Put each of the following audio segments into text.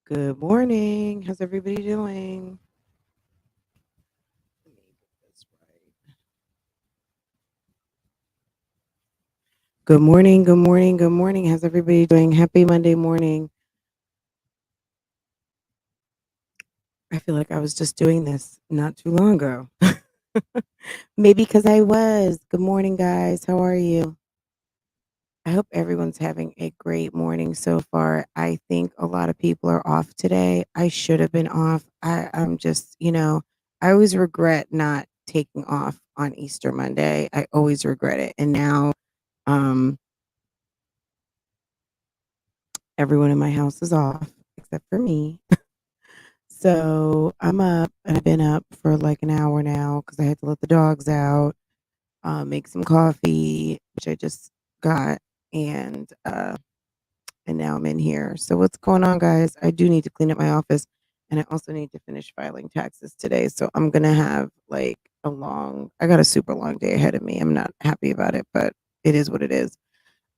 Good morning. How's everybody doing? Let me get this right. Good morning. Good morning. Good morning. How's everybody doing? Happy Monday morning. I feel like I was just doing this not too long ago. Maybe because I was. Good morning, guys. How are you? I hope everyone's having a great morning so far. I think a lot of people are off today. I should have been off. I'm just, I always regret not taking off on Easter Monday. I always regret it. And now um, everyone in my house is off except for me. So I'm up and I've been up for like an hour now because I had to let the dogs out, make some coffee, which I just got, and now I'm in here. So what's going on, guys? I do need to clean up my office, and I also need to finish filing taxes today. So I'm gonna have like I got a super long day ahead of me. I'm not happy about it, but it is what it is.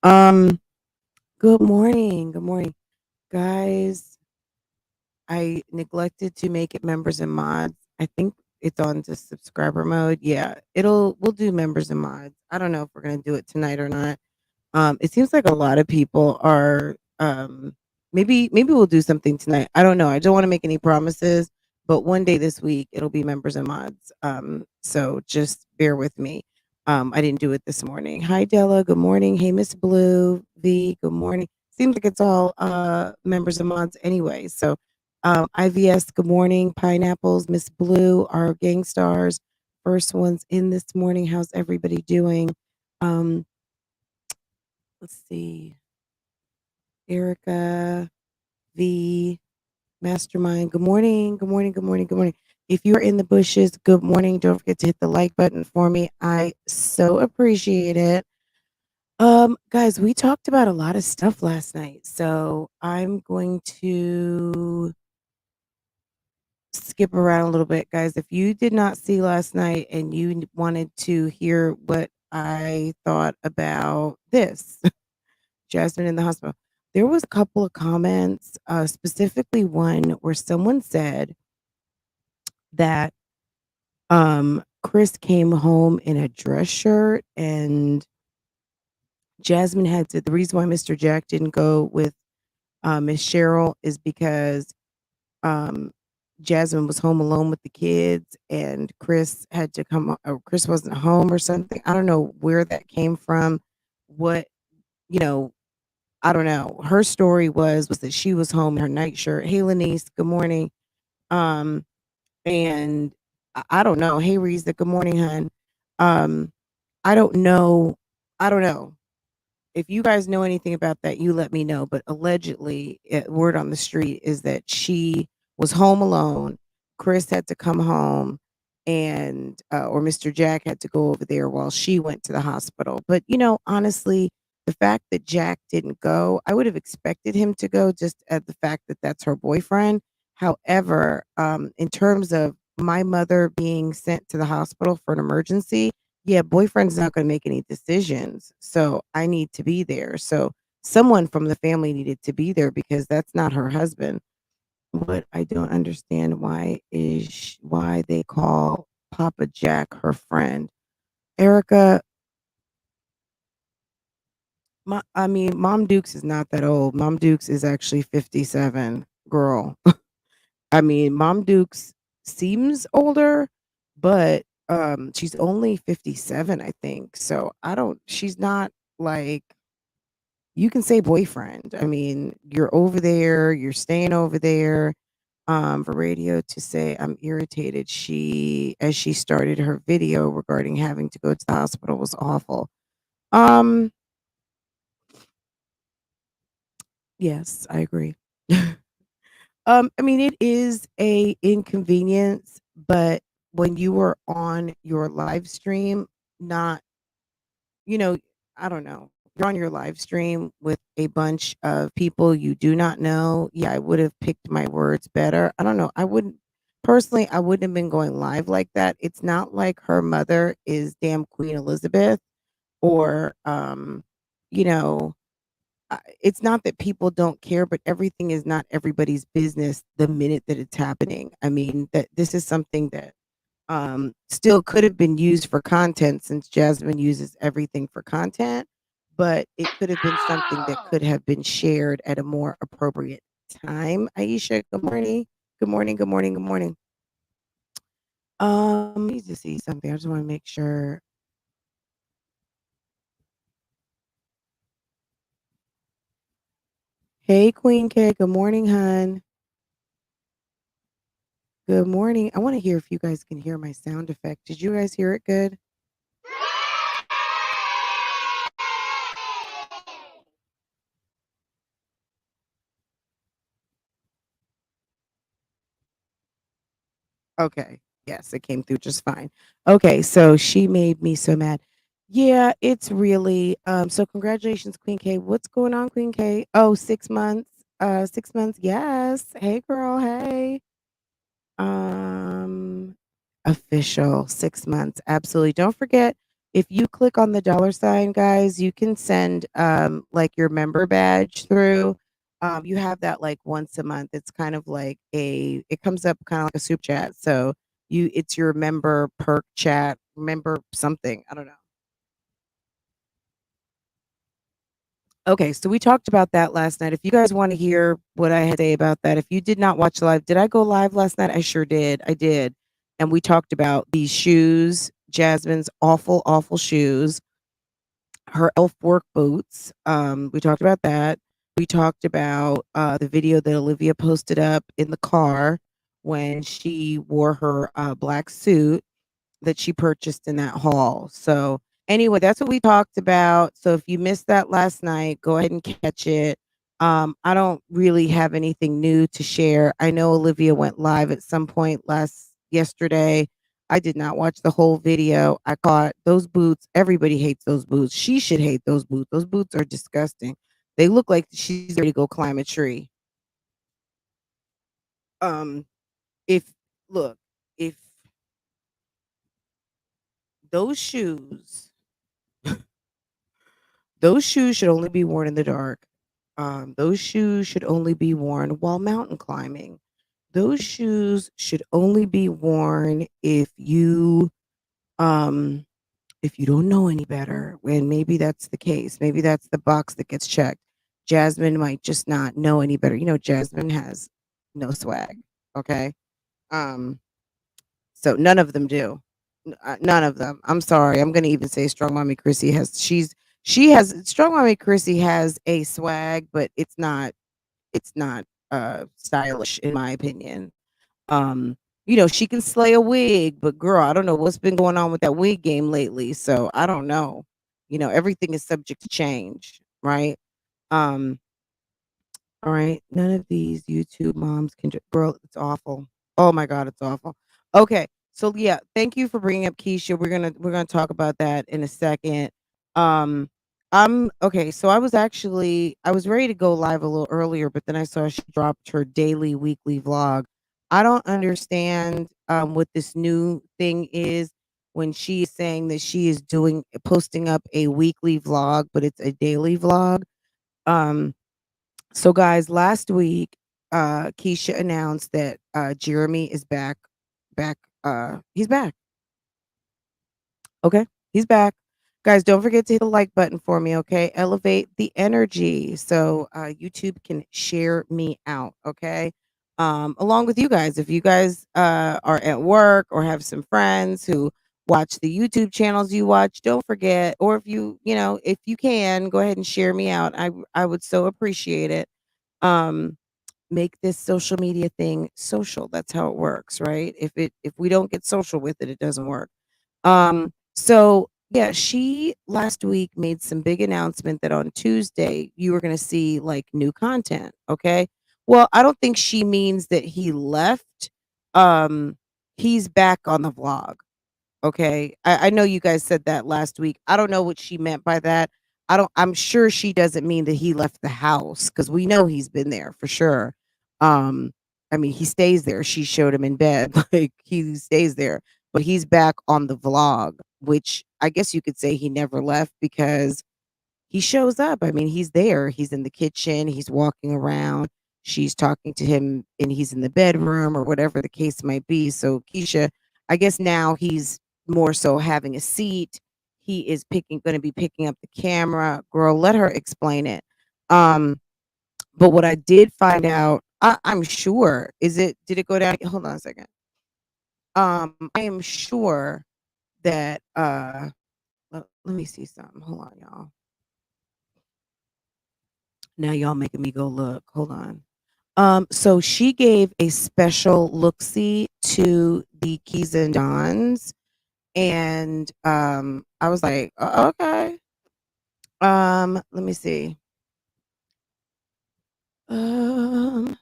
Um, good morning, guys. I neglected to make it members and mods. I think it's on to subscriber mode. Yeah, we'll do members and mods. I don't know if we're gonna do it tonight or not. It seems like a lot of people are maybe we'll do something tonight. I don't know. I don't want to make any promises, but one day this week it'll be members and mods. So just bear with me. I didn't do it this morning. Hi Della, good morning. Hey Miss Blue, V, good morning. Seems like it's all members and mods anyway. So IVS, good morning. Pineapples, Miss Blue, our gang stars, first ones in this morning. How's everybody doing? Um, let's see. Erica, V, Mastermind. Good morning. Good morning. Good morning. Good morning. If you're in the bushes, good morning. Don't forget to hit the like button for me. I so appreciate it. Guys, we talked about a lot of stuff last night. So I'm going to skip around a little bit, guys. If you did not see last night and you wanted to hear what I thought about this, Jasmine in the hospital. There was a couple of comments, specifically one where someone said that Chris came home in a dress shirt and Jasmine had to. The reason why Mr. Jack didn't go with Miss Cheryl is because um, Jasmine was home alone with the kids and Chris had to come. Or Chris wasn't home or something. I don't know where that came from. What you know I don't know. Her story was that she was home in her nightshirt. Hey, Lanice, good morning. Um, and I don't know. Hey, Reeza, good morning, hun. Um, I don't know. I don't know. If you guys know anything about that, you let me know. But allegedly, word on the street is that she was home alone. Chris had to come home, and or Mr. Jack had to go over there while she went to the hospital. But honestly, the fact that Jack didn't go, I would have expected him to go just at the fact that that's her boyfriend. However, in terms of my mother being sent to the hospital for an emergency, yeah, boyfriend's not going to make any decisions. So I need to be there. So someone from the family needed to be there because that's not her husband. what I don't understand why they call Papa Jack her friend. Erica, I mean, Mom Dukes is not that old. Mom Dukes is actually 57, girl. I mean, Mom Dukes seems older, but she's only 57, I think. So I don't she's not like you can say boyfriend. I mean, you're over there, you're staying over there. For radio to say I'm irritated. As she started her video regarding having to go to the hospital was awful. Um, yes, I agree. I mean, it is a inconvenience, but when you were on your live stream, not, you know, I don't know, you're on your live stream with a bunch of people you do not know. Yeah, I would have picked my words better. I don't know. Personally, I wouldn't have been going live like that. It's not like her mother is damn Queen Elizabeth or, you know, it's not that people don't care, but everything is not everybody's business the minute that it's happening. I mean, that this is something that still could have been used for content since Jasmine uses everything for content, but it could have been something that could have been shared at a more appropriate time. Aisha, good morning. Good morning. Good morning. Good morning. Let me just see something. I just want to make sure. Hey, Queen K. Good morning, hun. Good morning. I want to hear if you guys can hear my sound effect. Did you guys hear it good? Okay. Yes, it came through just fine. Okay, so she made me so mad. Yeah, it's really so congratulations, Queen K. What's going on, Queen K? Oh, 6 months. 6 months. Yes. Hey girl, hey. Um, Official 6 months. Absolutely. Don't forget if you click on the dollar sign, guys, you can send like your member badge through. You have that like once a month. It's kind of like it comes up kind of like a soup chat. So it's your member perk chat, member something. I don't know. Okay, so we talked about that last night. If you guys want to hear what I had to say about that, if you did not watch live, did I go live last night? I sure did. I did. And we talked about these shoes, Jasmine's awful, awful shoes, her elf work boots. We talked about that. We talked about the video that Olivia posted up in the car when she wore her black suit that she purchased in that haul. So anyway, that's what we talked about. So if you missed that last night, go ahead and catch it. I don't really have anything new to share. I know Olivia went live at some point yesterday. I did not watch the whole video. I caught those boots. Everybody hates those boots. She should hate those boots. Those boots are disgusting. They look like she's ready to go climb a tree. Um, if look, if those shoes Those shoes should only be worn in the dark. Those shoes should only be worn while mountain climbing. Those shoes should only be worn um if you don't know any better. And maybe that's the case. Maybe that's the box that gets checked. Jasmine might just not know any better. You know, Jasmine has no swag. Okay. Um, so none of them do. None of them. I'm sorry. I'm gonna even say Strong Mommy Chrissy she has Strong Mommy Chrissy has a swag, but it's not stylish in my opinion. Um, she can slay a wig, but girl, I don't know what's been going on with that wig game lately. So I don't know. Everything is subject to change, right? Um, all right. None of these YouTube moms can girl, it's awful. Oh my god, it's awful. Okay. So yeah, thank you for bringing up Keisha. We're gonna talk about that in a second. Um I'm okay, so I was ready to go live a little earlier, but then I saw she dropped her daily weekly vlog. I don't understand what this new thing is when she is saying that she is doing posting up a weekly vlog, but it's a daily vlog. Um so guys, last week, Keesha announced that Jeremy is back. He's back. Okay, he's back. Guys, don't forget to hit the like button for me, okay? Elevate the energy so YouTube can share me out, okay? Along with you guys. If you guys are at work or have some friends who watch the YouTube channels you watch, don't forget, or if if you can, go ahead and share me out. I would so appreciate it. Um, make this social media thing social. That's how it works, right? If we don't get social with it, it doesn't work. So yeah, she last week made some big announcement that on Tuesday you were gonna see like new content. Okay. Well, I don't think she means that he left. Um, he's back on the vlog. Okay. I know you guys said that last week. I don't know what she meant by that. I'm sure she doesn't mean that he left the house because we know he's been there for sure. Um, I mean, he stays there. She showed him in bed. Like he stays there, but he's back on the vlog, which I guess you could say he never left because he shows up. I mean, he's there. He's in the kitchen. He's walking around. She's talking to him and he's in the bedroom or whatever the case might be. So Keisha, I guess now he's more so having a seat. He is going to be picking up the camera. Girl, let her explain it. Um, but what I did find out, I'm sure, did it go down? Hold on a second. I am sure that let me see something. Hold on, y'all. Now y'all making me go look. Hold on. So she gave a special look-see to the Keys and Dons, and I was like, Okay. Let me see. Um,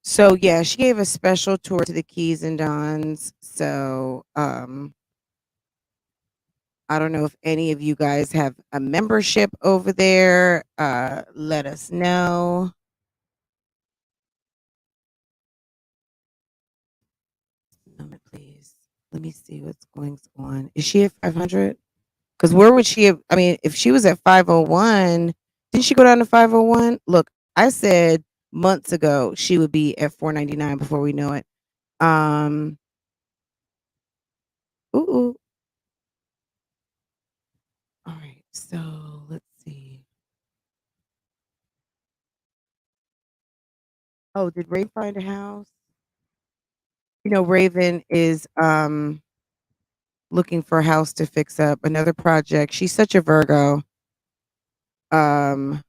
so yeah, she gave a special tour to the Keys and Dons. So I don't know if any of you guys have a membership over there. Let us know. Moment, please. Let me see what's going on. Is she at 500? Because where would she have? I mean, if she was at 501, didn't she go down to 501? Look, I said months ago she would be at 499 before we know it. Um, ooh. All right, so let's see. Oh, did Ray find a house? Raven is looking for a house to fix up, another project. She's such a Virgo. Um,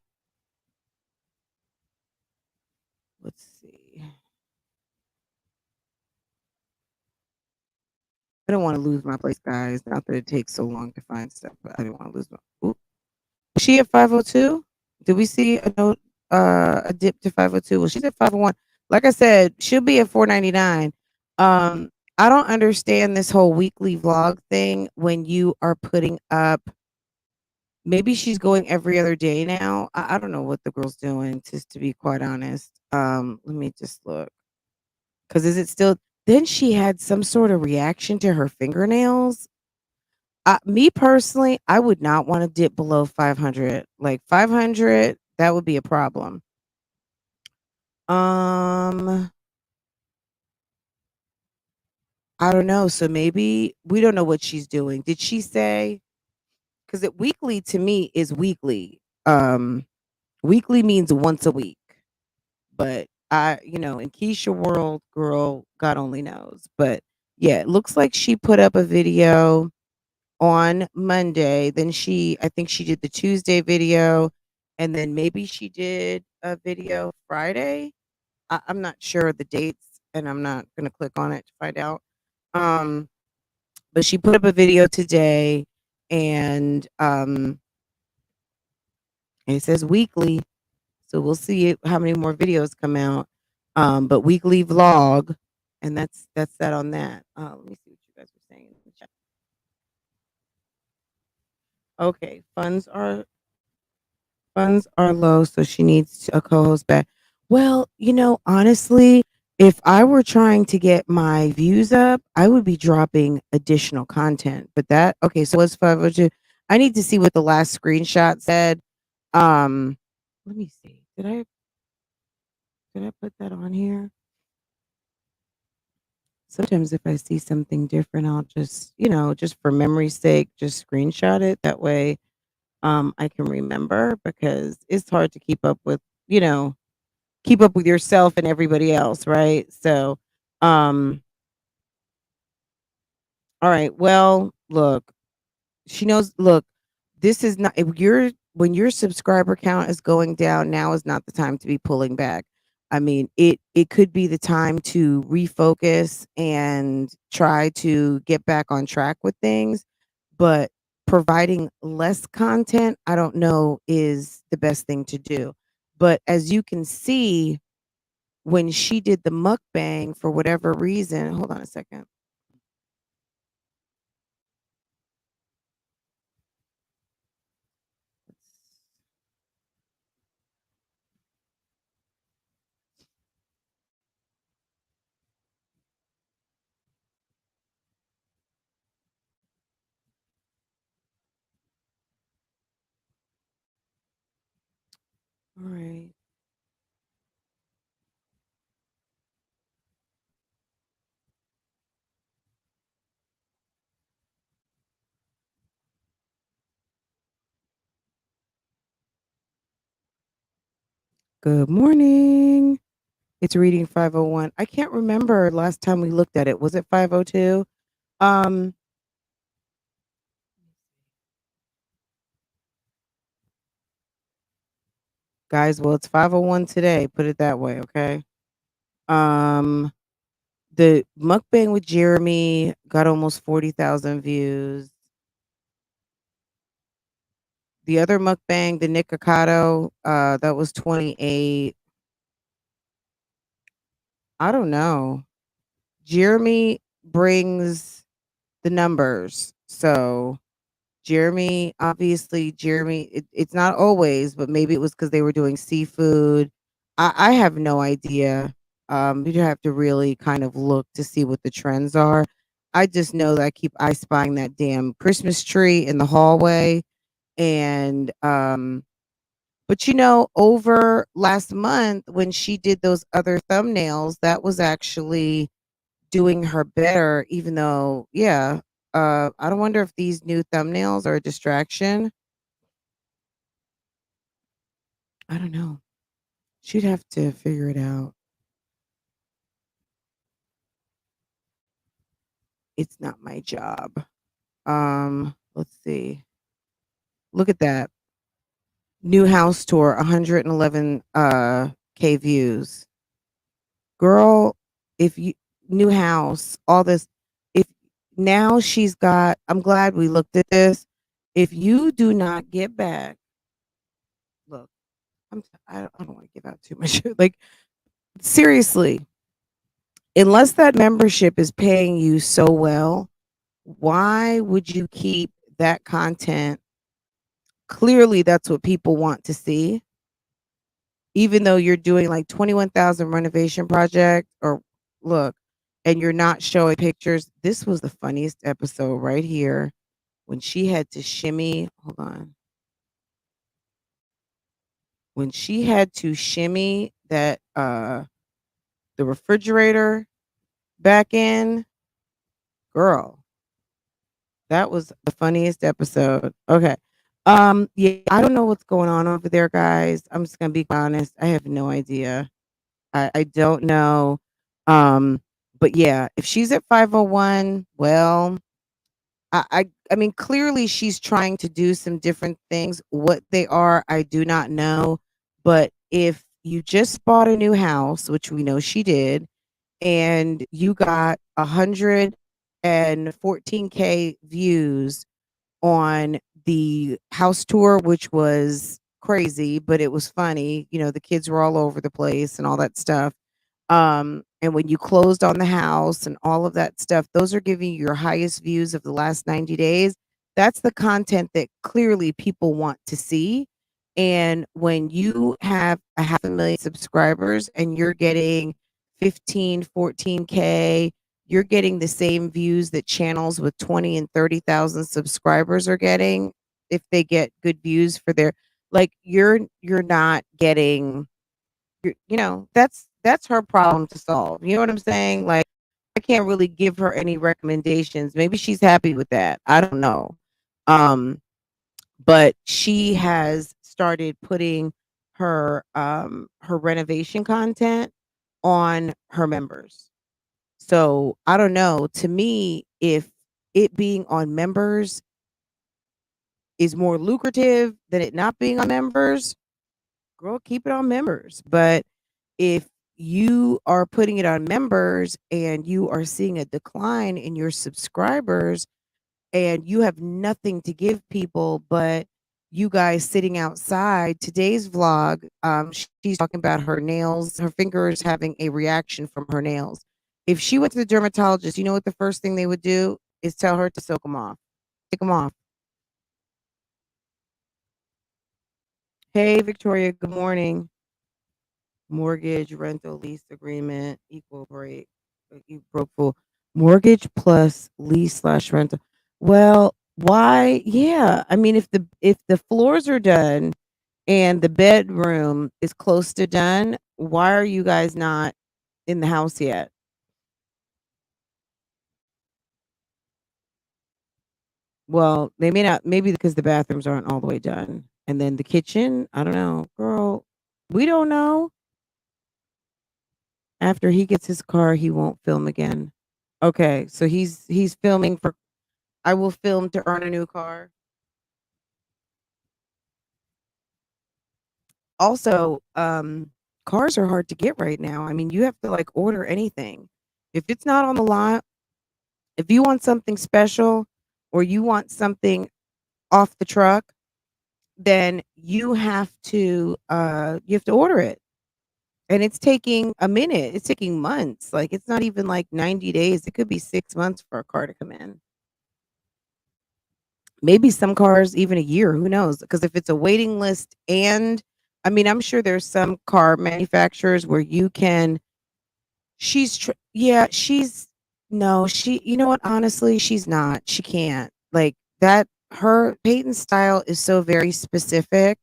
let's see. I don't want to lose my place, guys. Not that it takes so long to find stuff, but I didn't want to lose my. Ooh. Is she at 502? Did we see a note, a dip to 502? Well, she's at 501. Like I said, she'll be at 499. I don't understand this whole weekly vlog thing when you are putting up. Maybe she's going every other day now. I don't know what the girl's doing, just to be quite honest. Let me just look. Because is it still? Then she had some sort of reaction to her fingernails. Me personally, I would not want to dip below 500. Like 500, that would be a problem. Um, I don't know. So maybe we don't know what she's doing. Did she say? Because it weekly to me is weekly. Weekly means once a week. But in Keisha world, girl, God only knows. But yeah, it looks like she put up a video on Monday. Then I think she did the Tuesday video, and then maybe she did a video Friday. I'm not sure of the dates, and I'm not gonna click on it to find out. Um, but she put up a video today, and it says weekly, so we'll see how many more videos come out. But weekly vlog, and that's that on that. Let me see what you guys were saying in the chat. Okay, funds are low, so she needs a co-host back. Well, honestly, if I were trying to get my views up, I would be dropping additional content. But okay, so what's 502? I need to see what the last screenshot said. Um, let me see. Did I put that on here? Sometimes if I see something different, I'll just, just for memory's sake, just screenshot it. That way, I can remember because it's hard to you know, keep up with yourself and everybody else, right? So, um, all right. Well, look, she knows. Look, this is not if you're when your subscriber count is going down. Now is not the time to be pulling back. I mean, it could be the time to refocus and try to get back on track with things, but providing less content, I don't know, is the best thing to do. But as you can see, when she did the mukbang, for whatever reason, hold on a second. All right. Good morning. It's reading 501. I can't remember last time we looked at it. Was it 502? Um, guys, well, it's 501 today. Put it that way, okay? Um, the mukbang with Jeremy got almost 40,000 views. The other mukbang, the Nikocado, that was 28. I don't know. Jeremy brings the numbers. So Jeremy, it's not always, but maybe it was because they were doing seafood. I have no idea. You'd have to really kind of look to see what the trends are. I just know that I keep eye spying that damn Christmas tree in the hallway. And but over last month when she did those other thumbnails, that was actually doing her better, even though, yeah, I don't wonder if these new thumbnails are a distraction. I don't know. She'd have to figure it out. It's not my job. Let's see. Look at that. New house tour, 111 K views. Girl, if you new house, all this if now she's got I'm glad we looked at this. If you do not get back, look, I don't want to give out too much. Like seriously, unless that membership is paying you so well, why would you keep that content? Clearly, that's what people want to see, even though you're doing like 21,000 renovation project or look, and you're not showing pictures. This was the funniest episode right here when she had to shimmy. Hold on. When she had to shimmy that the refrigerator back in, girl, that was the funniest episode. Okay. Yeah, I don't know what's going on over there, guys. I'm just gonna be honest. I have no idea. I don't know. Um, but yeah, if she's at 501, well, I mean, clearly she's trying to do some different things. What they are, I do not know. But if you just bought a new house, which we know she did, and you got 114K views on the house tour, which was crazy, but it was funny. The kids were all over the place and all that stuff. And when you closed on the house and all of that stuff, those are giving you your highest views of the last 90 days. That's the content that clearly people want to see. And when you have a half a million subscribers and you're getting 15, 14K, you're getting the same views that channels with 20 and 30,000 subscribers are getting if they get good views for their Like you're not getting that's her problem to solve. You know what I'm saying? Like I can't really give her any recommendations. Maybe she's happy with that. I don't know. Um but she has started putting her renovation content on her members. So I don't know. To me, if it being on members is more lucrative than it not being on members, girl, keep it on members. But if you are putting it on members and you are seeing a decline in your subscribers and you have nothing to give people but you guys sitting outside. Today's vlog, she's talking about her nails, her fingers having a reaction from her nails. If she went to the dermatologist, you know what the first thing they would do is tell her to soak them off, take them off. Hey, Victoria, good morning. Mortgage, rental, lease agreement, equal break, you broke full mortgage plus lease slash rental. Well, why? Yeah, I mean, if the floors are done and the bedroom is close to done, why are you guys not in the house yet? Well, they may not, maybe because the bathrooms aren't all the way done, and then the kitchen. I don't know, girl. We don't know. After he gets his car, he won't film again. Okay, so he's filming for I will film to earn a new car. Also, cars are hard to get right now. I mean, you have to like order anything. If it's not on the lot, if you want something special or you want something off the truck, then you have to order it. And it's taking a minute. It's taking months. Like it's not even like 90 days. It could be 6 months for a car to come in. Maybe some cars even a year, who knows? Because if it's a waiting list and I mean, I'm sure there's some car manufacturers where you can yeah, she's no, you know what? Honestly, she's not. She can't. Like that her Peyton's style is so very specific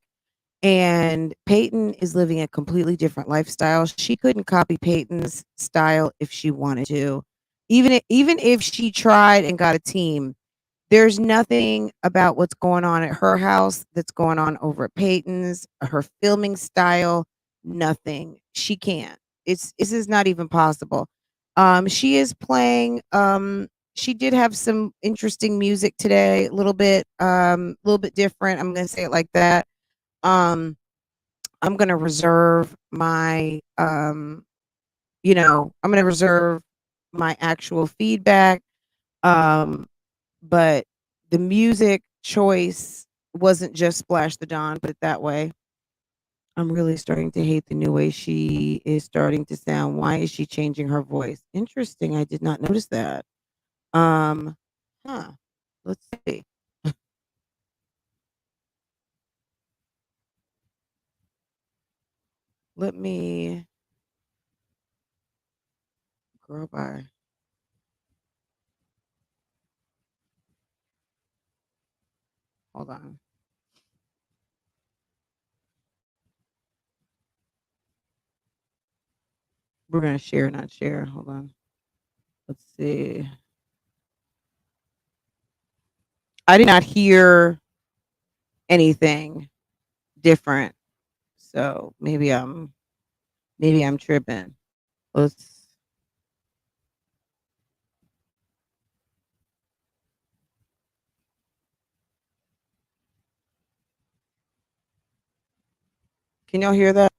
and Peyton is living a completely different lifestyle. She couldn't copy Peyton's style if she wanted to. Even if she tried and got a team, there's nothing about what's going on at her house that's going on over at Peyton's, her filming style, nothing. She can't. This is not even possible. She is playing she did have some interesting music today, a little bit different. I'm going to say it like that. Um I'm going to reserve my I'm going to reserve my actual feedback. Um but the music choice wasn't just Splash the Dawn, put it that way. I'm really starting to hate the new way she is starting to sound. Why is she changing her voice? Interesting. I did not notice that. Um, huh. Let's see. Let me girl by. Hold on. We're gonna share, not share. Hold on. Let's see. I did not hear anything different. So maybe I'm tripping. Let's Can y'all hear that?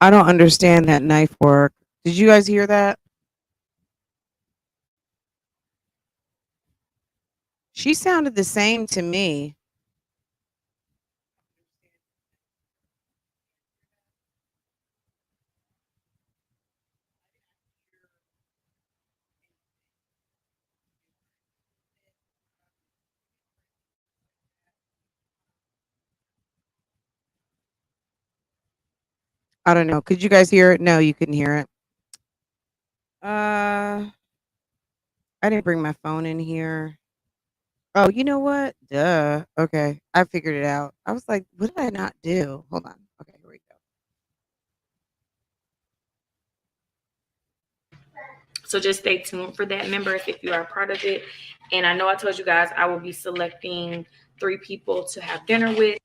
I don't understand that knife work. Did you guys hear that? She sounded the same to me. I don't know. Could you guys hear it? No, you couldn't hear it. Uh, I didn't bring my phone in here. Oh, you know what? Duh. Okay, I figured it out. I was like, what did I not do? Hold on. Okay, here we go. So just stay tuned for that, members, if you are a part of it. And I know I told you guys I will be selecting 3 people to have dinner with.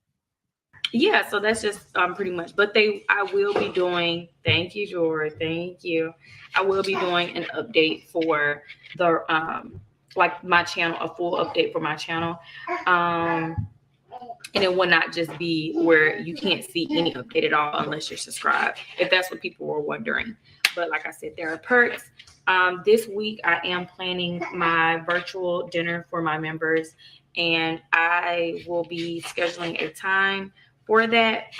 Yeah, so that's just pretty much. But I will be doing. Thank you, George. Thank you. I will be doing an update for the like my channel, a full update for my channel. Um, and it will not just be where you can't see any update at all unless you're subscribed, if that's what people were wondering. But like I said, there are perks. This week I am planning my virtual dinner for my members, and I will be scheduling a time for that.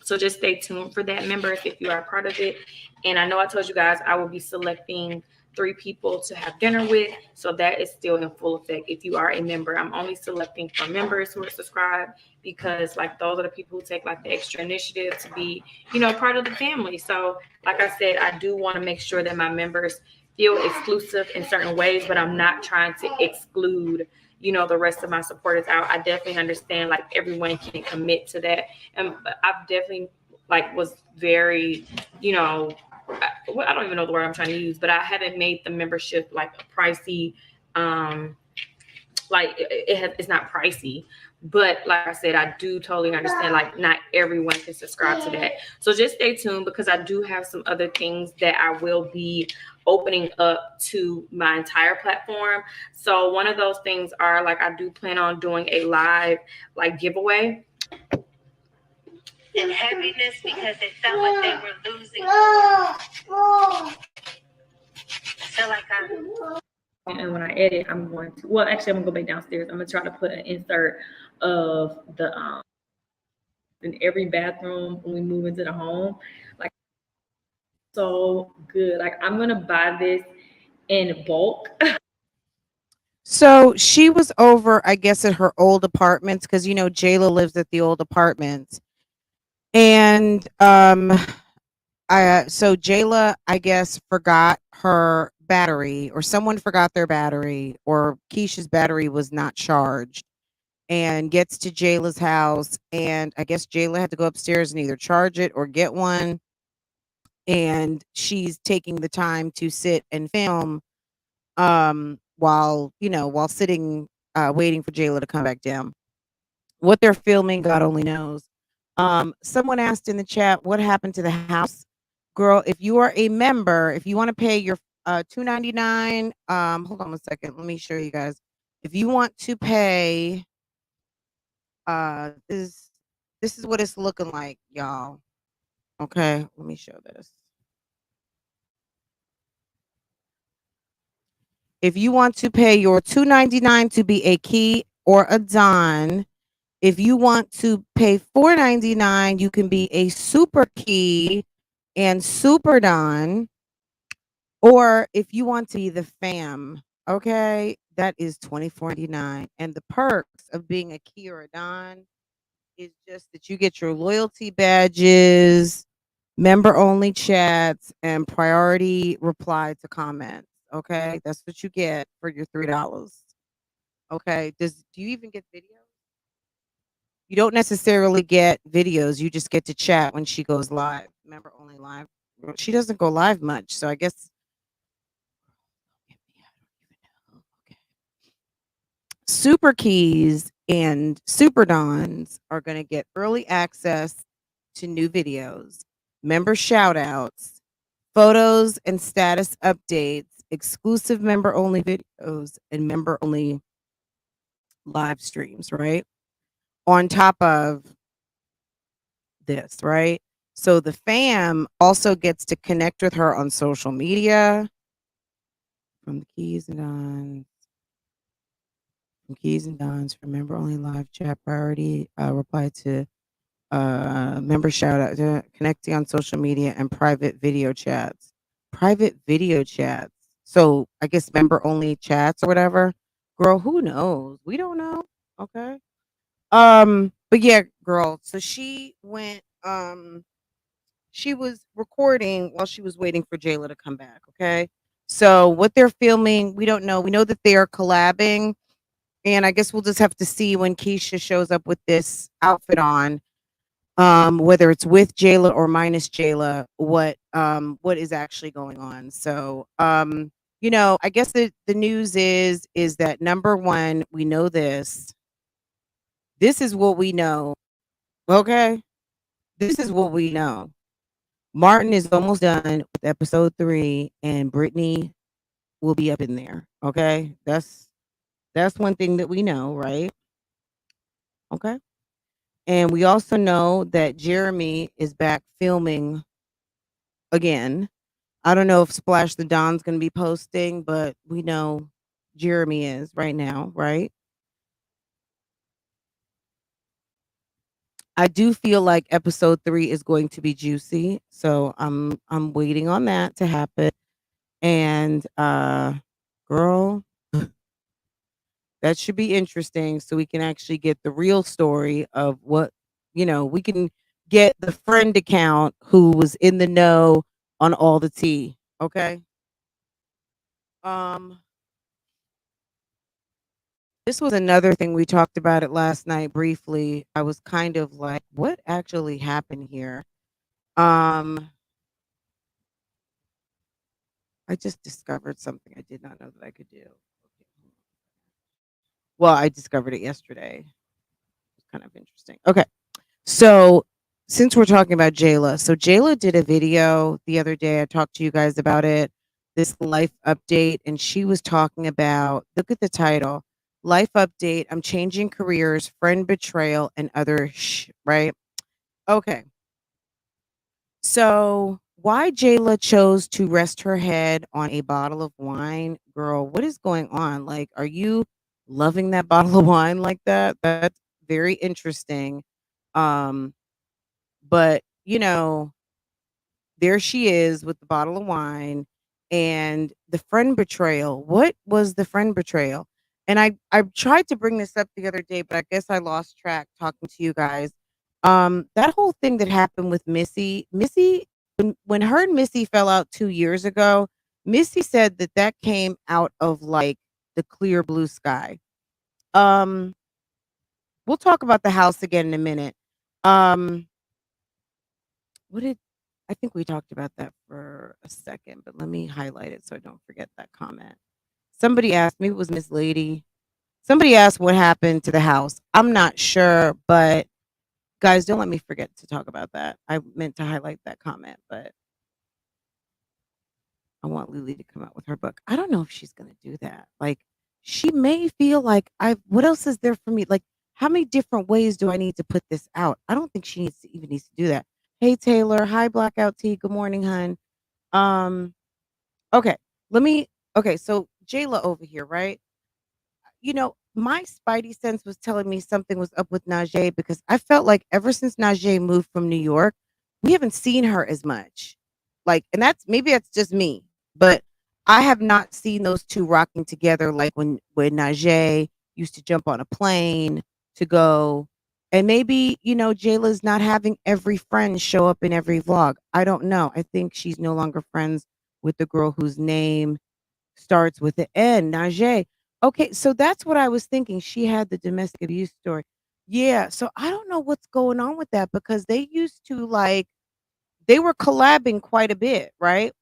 So just stay tuned for that, members, if you are a part of it. And I know I told you guys I will be selecting 3 people to have dinner with. So that is still in full effect. If you are a member, I'm only selecting for members who are subscribed, because like those are the people who take like the extra initiative to be, part of the family. So like I said, I do want to make sure that my members feel exclusive in certain ways, but I'm not trying to exclude the rest of my supporters out. I definitely understand like everyone can commit to that, and I've definitely like was very, I don't even know the word I'm trying to use, but I haven't made the membership like pricey. Like it's not pricey, but like I said, I do totally understand like not everyone can subscribe to that. So just stay tuned, because I do have some other things that I will be opening up to my entire platform. So one of those things are like I do plan on doing a live like giveaway. And happiness, because it felt like they were losing. I feel like and when I edit, I'm going to, well, actually, I'm gonna go back downstairs. I'm gonna try to put an insert of the in every bathroom when we move into the home. Like, so good. Like, I'm gonna buy this in bulk. So she was over, I guess, at her old apartments because Jayla lives at the old apartments, and so Jayla, I guess, forgot her battery, or someone forgot their battery, or Keisha's battery was not charged, and gets to Jayla's house, and I guess Jayla had to go upstairs and either charge it or get one, and she's taking the time to sit and film, while sitting, waiting for Jayla to come back down. What they're filming, God only knows. Someone asked in the chat, what happened to the house? Girl, if you are a member, if you want to pay your $2.99, hold on a second, let me show you guys. If you want to pay, this is what it's looking like, y'all. Okay, let me show this. If you want to pay your $2.99 to be a key or a don, if you want to pay $4.99, you can be a super key and super don. Or if you want to be the fam, okay, that is $24.99. And the perks of being a key or a don is just that you get your loyalty badges, member only chats, and priority reply to comments. Okay, that's what you get for your $3. Okay, do you even get videos? You don't necessarily get videos. You just get to chat when she goes live. Member only live. She doesn't go live much, so I guess. Okay. Super keys and super dons are going to get early access to new videos, member shout outs, photos and status updates, exclusive member only videos, and member only live streams, right? On top of this, right? So the fam also gets to connect with her on social media, from the keys and dons. From keys and dons, for member only live chat priority, reply to member shout out, connecting on social media, and private video chats. Private video chats. So I guess member only chats or whatever. Girl, who knows? We don't know. Okay. But yeah, girl. So she went. she was recording while she was waiting for Jayla to come back. Okay. So what they're filming, we don't know. We know that they are collabing. And I guess we'll just have to see when Keesha shows up with this outfit on, whether it's with Jayla or minus Jayla, what is actually going on. So I guess the news is that number one, we know this. This is what we know. Okay. This is what we know. Martin is almost done with episode 3, and Brittany will be up in there. Okay. That's one thing that we know, right? Okay. And we also know that Jeremy is back filming again. I don't know if Splash the Don's going to be posting, but we know Jeremy is right now, right? I do feel like episode 3 is going to be juicy, so I'm waiting on that to happen. And girl, that should be interesting so we can actually get the real story of what, we can get the friend account who was in the know on all the tea, okay? Um this was another thing we talked about it last night briefly. I was kind of like, what actually happened here? Um I just discovered something I did not know that I could do. Okay. Well, I discovered it yesterday. It's kind of interesting. Okay. So, since we're talking about Jayla, so Jayla did a video the other day. I talked to you guys about it, this life update, and she was talking about, look at the title, Life Update. I'm changing careers, friend betrayal, and other right? Okay. So, why Jayla chose to rest her head on a bottle of wine, girl, what is going on? Like, are you loving that bottle of wine like that? That's very interesting. Um, but, there she is with the bottle of wine and the friend betrayal. What was the friend betrayal? And I tried to bring this up the other day, but I guess I lost track talking to you guys. That whole thing that happened with Missy, when her and Missy fell out 2 years ago, Missy said that that came out of like the clear blue sky. Um, we'll talk about the house again in a minute. Um, what did I think we talked about that for a second, but let me highlight it so I don't forget that comment. Somebody asked, maybe it was Miss Lady. Somebody asked what happened to the house. I'm not sure, but guys, don't let me forget to talk about that. I meant to highlight that comment, but I want Lily to come out with her book. I don't know if she's going to do that. Like, she may feel like what else is there for me? Like, how many different ways do I need to put this out? I don't think she needs to do that. Hey Taylor, hi Blackout Tea. Good morning, hun. Um, okay, let me. Okay, so Jayla over here, right? My spidey sense was telling me something was up with Najee because I felt like ever since Najee moved from New York, we haven't seen her as much. Like, and that's just me, but I have not seen those two rocking together like when Najee used to jump on a plane to go. And maybe, Jayla's not having every friend show up in every vlog. I don't know. I think she's no longer friends with the girl whose name starts with the N, Najee. Okay, so that's what I was thinking. She had the domestic abuse story. Yeah, so I don't know what's going on with that because they used to they were collabing quite a bit, right?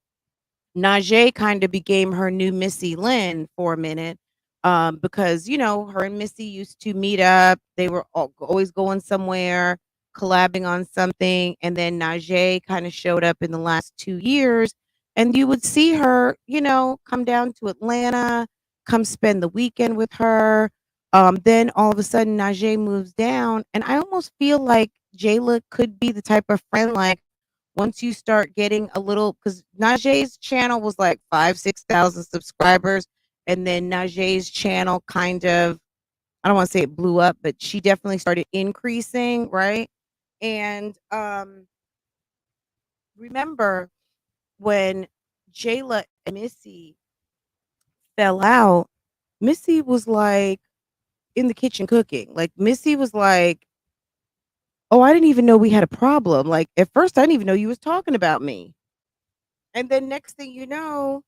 Najee kind of became her new Missy Lynn for a minute, because her and Missy used to meet up. They were always going somewhere, collabing on something, and then Najee kind of showed up in the last 2 years, and you would see her, come down to Atlanta, come spend the weekend with her. Then all of a sudden, Najee moves down, and I almost feel like Jayla could be the type of friend like once you start getting a little, because Najee's channel was like 5,000 6,000 subscribers, and then Najee's channel kind of, I don't want to say it blew up, but she definitely started increasing, right? And remember when Jayla and Missy fell out, Missy was like in the kitchen cooking. Like Missy was like "Oh, I didn't even know we had a problem. Like, at first, I didn't even know you was talking about me." And then next thing you know,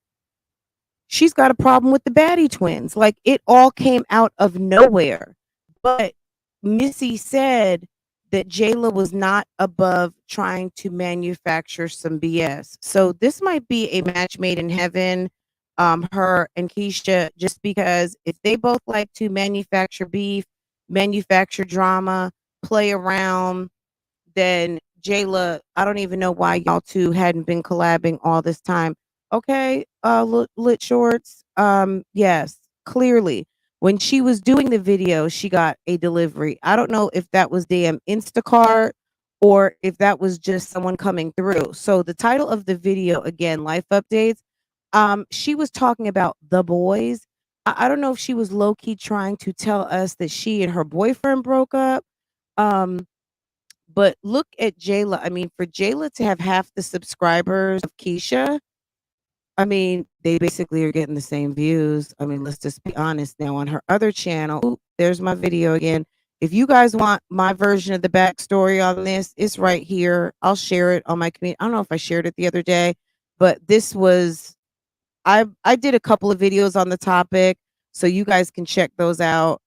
she's got a problem with the Baddie twins. Like, it all came out of nowhere. But Missy said that Jayla was not above trying to manufacture some BS. So this might be a match made in heaven, her and Keesha, just because if they both like to manufacture beef, manufacture drama, play around, then Jayla, I don't even know why y'all two hadn't been collabing all this time. Okay, lit shorts. Yes, clearly. When she was doing the video, she got a delivery. I don't know if that was damn Instacart or if that was just someone coming through. So the title of the video again, life updates. She was talking about the boys. I don't know if she was low key trying to tell us that she and her boyfriend broke up. Um, but look at Jayla. I mean, for Jayla to have half the subscribers of Keesha, I mean, they basically are getting the same views. I mean, let's just be honest now on her other channel. Oop, there's my video again. If you guys want my version of the backstory on this, it's right here. I'll share it on my community. I don't know if I shared it the other day, but this was I did a couple of videos on the topic, so you guys can check those out.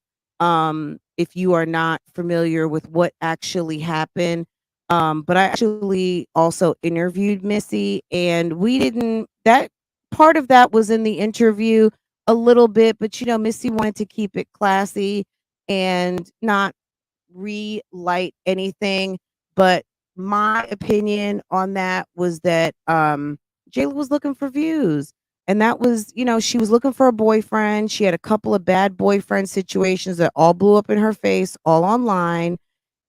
If you are not familiar with what actually happened. But I actually also interviewed Missy, and we didn't that part of that was in the interview a little bit, but Missy wanted to keep it classy and not relight anything. But my opinion on that was that Jayla was looking for views. And that was, she was looking for a boyfriend. She had a couple of bad boyfriend situations that all blew up in her face, all online.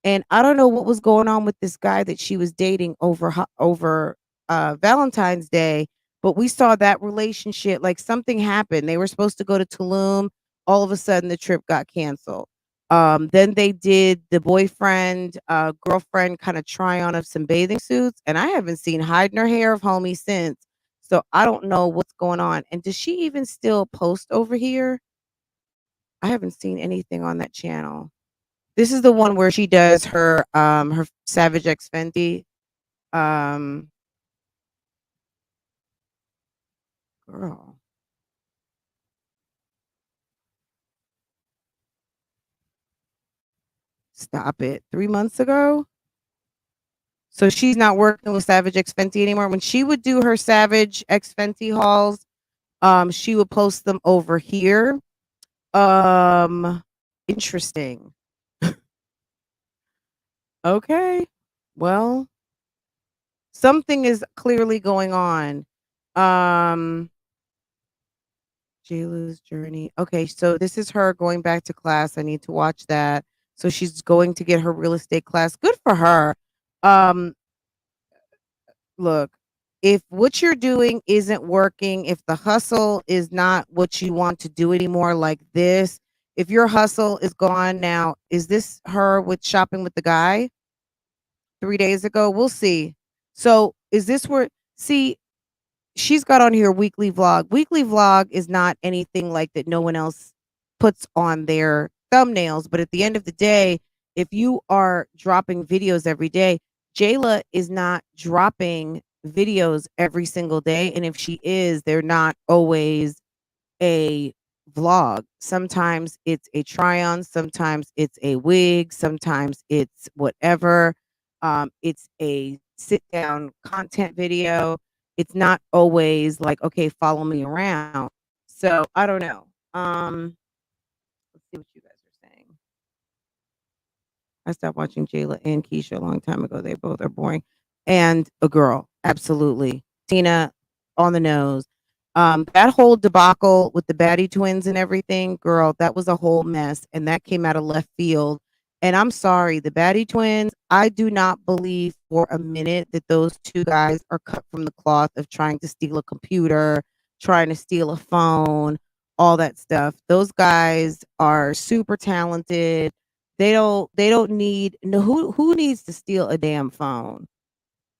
And I don't know what was going on with this guy that she was dating over Valentine's Day, but we saw that relationship, like something happened. They were supposed to go to Tulum. All of a sudden, the trip got canceled. Then they did the boyfriend, girlfriend kind of try on of some bathing suits, and I haven't seen hide nor hair of homie since. So I don't know what's going on. And does she even still post over here? I haven't seen anything on that channel. This is the one where she does her Savage X Fenty. Um Girl, stop it. 3 months ago? So she's not working with Savage X Fenty anymore. When she would do her Savage X Fenty hauls, she would post them over here. Um Interesting. Okay. Well, something is clearly going on. Um Jayla's journey. Okay, so this is her going back to class. I need to watch that. So she's going to get her real estate class. Good for her. Um, Look, if what you're doing isn't working, if the hustle is not what you want to do anymore, like this, if your hustle is gone now, is this her with shopping with the guy 3 days ago? We'll see. So is this where, see, she's got on here weekly vlog. Weekly vlog is not anything like that no one else puts on their thumbnails. But at the end of the day, if you are dropping videos every day, Jayla is not dropping videos every single day. And if she is, they're not always a vlog. Sometimes it's a try on, sometimes it's a wig, sometimes it's whatever. It's a sit down content video. It's not always like, okay, follow me around. So I don't know. Let's see what you guys are saying. I stopped watching Jayla and Keesha a long time ago. They both are boring. And a girl, absolutely. Tina on the nose. That whole debacle with the Baddie twins and everything, girl, that was a whole mess. And that came out of left field. And I'm sorry, the Baddie twins, I do not believe for a minute that those two guys are cut from the cloth of trying to steal a computer, trying to steal a phone, all that stuff. Those guys are super talented. They don't need no who needs to steal a damn phone?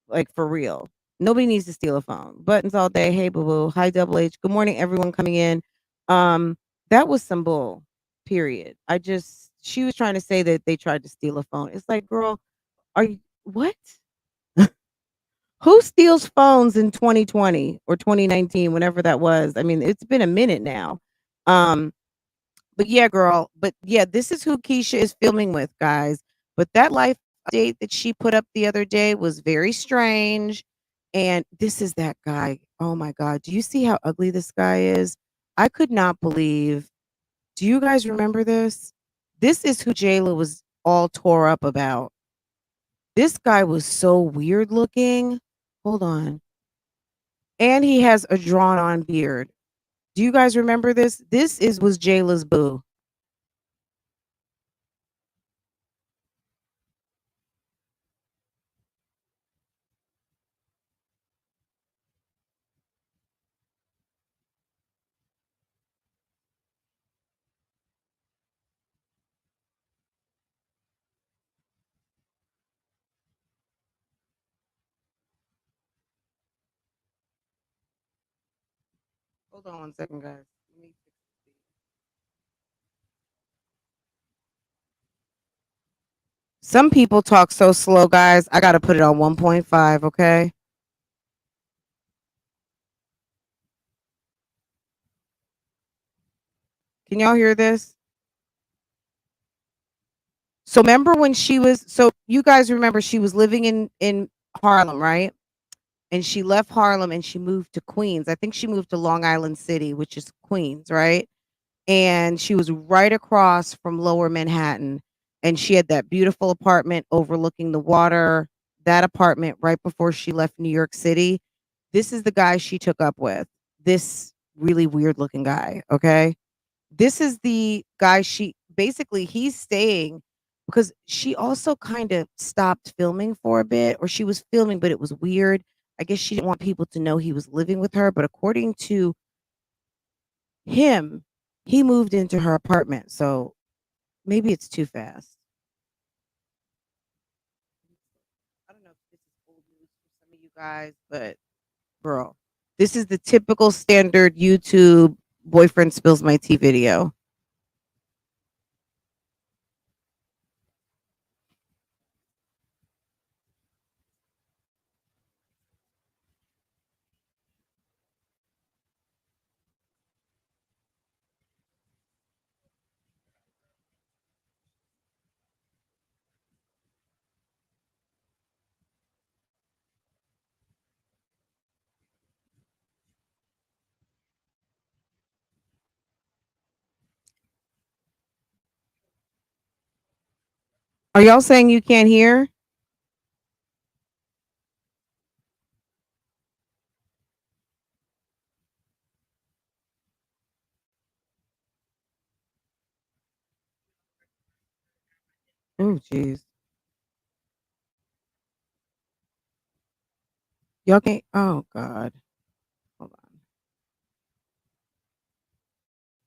Like for real. Nobody needs to steal a phone. Buttons all day. Hey boo boo. Hi double H. Good morning, everyone coming in. That was some bull. Period. She was trying to say that they tried to steal a phone. It's like, girl, Are you what? Who steals phones in 2020 or 2019, whenever that was? I mean, it's been a minute now. Um, but yeah, girl. But yeah, this is who Keesha is filming with, guys. But that life update that she put up the other day was very strange. And this is that guy. Oh my God. Do you see how ugly this guy is? I could not believe. Do you guys remember this? This is who Jayla was all tore up about. This guy was so weird looking. Hold on. And he has a drawn on beard. Do you guys remember this? This is was Jayla's boo. Hold on 1 second, guys. Let me fix this. Some people talk so slow, guys. I got to put it on 1.5, okay? Can y'all hear this? So remember when she was so you guys remember she was living in Harlem, right? And she left Harlem and she moved to Queens. I think she moved to Long Island City, which is Queens, right? And she was right across from Lower Manhattan, and she had that beautiful apartment overlooking the water. That apartment right before she left New York City. This is the guy she took up with. This really weird looking guy, okay? This is the guy she basically he's staying because she also kind of stopped filming for a bit, or she was filming but it was weird. I guess she didn't want people to know he was living with her, but according to him, he moved into her apartment. So maybe it's too fast. I don't know if this is old news for some of you guys, but girl, this is the typical standard YouTube boyfriend spills my tea video. Are y'all saying you can't hear? Oh, jeez. Y'all can't. Oh, God. Hold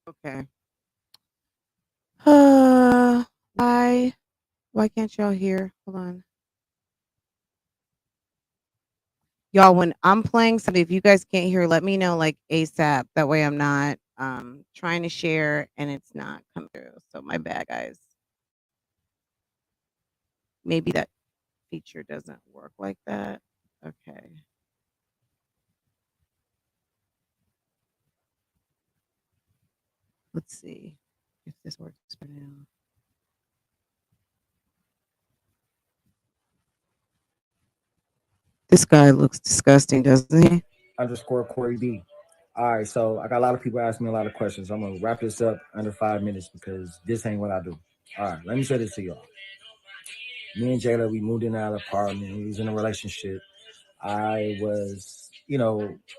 on. Okay. Why? Why can't y'all hear? Hold on. Y'all, when I'm playing something, if you guys can't hear, let me know like ASAP. That way I'm not trying to share and it's not coming through. So my bad, guys. Maybe that feature doesn't work like that. Okay. Let's see if this works for now. This guy looks disgusting, doesn't he? Underscore Corey B. All right, so I got a lot of people asking me a lot of questions. I'm gonna wrap this up under 5 minutes because this ain't what I do. All right, let me say this to y'all. Me and Jayla, we moved in our apartment. We was in a relationship. I was,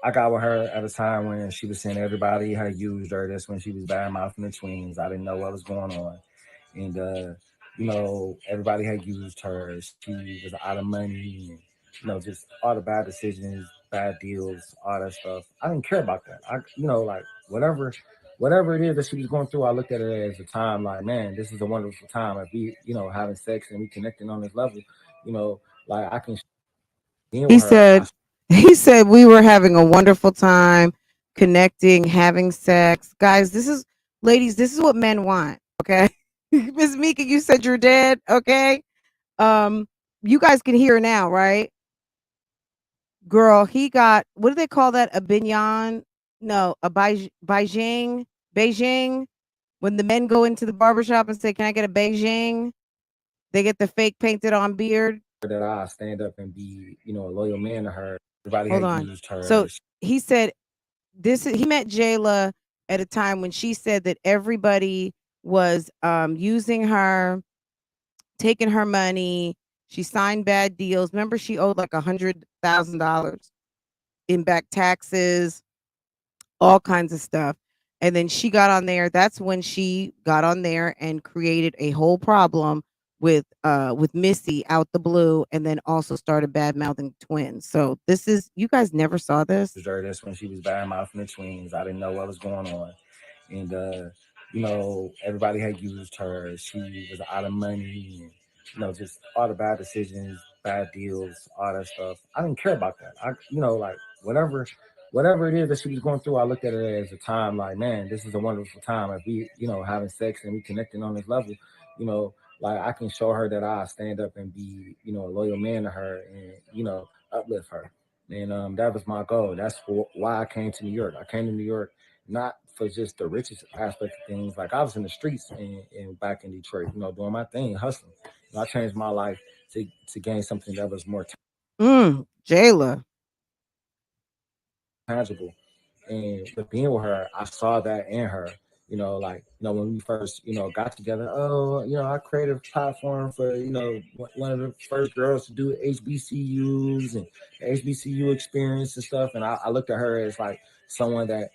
I got with her at a time when she was saying everybody had used her. That's when she was bad mouthing the twins. I didn't know what was going on. And everybody had used her. She was out of money and just all the bad decisions, bad deals, all that stuff. I didn't care about that. Like whatever it is that she was going through, I looked at it as a time like, man, this is a wonderful time. If we, having sex and we connecting on this level, like I can being He with her. said he said we were having a wonderful time connecting, having sex. Guys, this is ladies, this is what men want, okay? Miss Mika, you said you're dead, okay? Um You guys can hear now, right? Girl, he got, what do they call that? A Binyan? No, a Beijing? Beijing? When the men go into the barbershop and say, "Can I get a Beijing?" They get the fake painted on beard. That I stand up and be, you know, a loyal man to her. Everybody Hold had on. used her. So he said he met Jayla at a time when she said that everybody was using her, taking her money. She signed bad deals. Remember, she owed like $100,000 in back taxes, all kinds of stuff. And then she got on there. That's when she got on there and created a whole problem with Missy out the blue, and then also started bad mouthing twins. So this is, you guys never saw this? That's when she was bad mouthing the twins. I didn't know what was going on. And you know, everybody had used her. She was out of money and, you know, just all the bad decisions, bad deals, all that stuff. I didn't care about that. I, you know, like whatever it is that she was going through, I looked at it as a time like, man, this is a wonderful time. If we, you know, having sex and we connecting on this level, you know, like I can show her that I stand up and be, you know, a loyal man to her and, you know, uplift her. And that was my goal. That's why I came to New York. I came to New York not for just the richest aspect of things. Like I was in the streets and back in Detroit, you know, doing my thing, hustling. You know, I changed my life to gain something that was more Jayla. tangible. And with being with her, I saw that in her. You know, like, you know, when we first, you know, got together, oh, you know, I created a platform for, you know, one of the first girls to do HBCUs and HBCU experience and stuff. And I looked at her as like someone that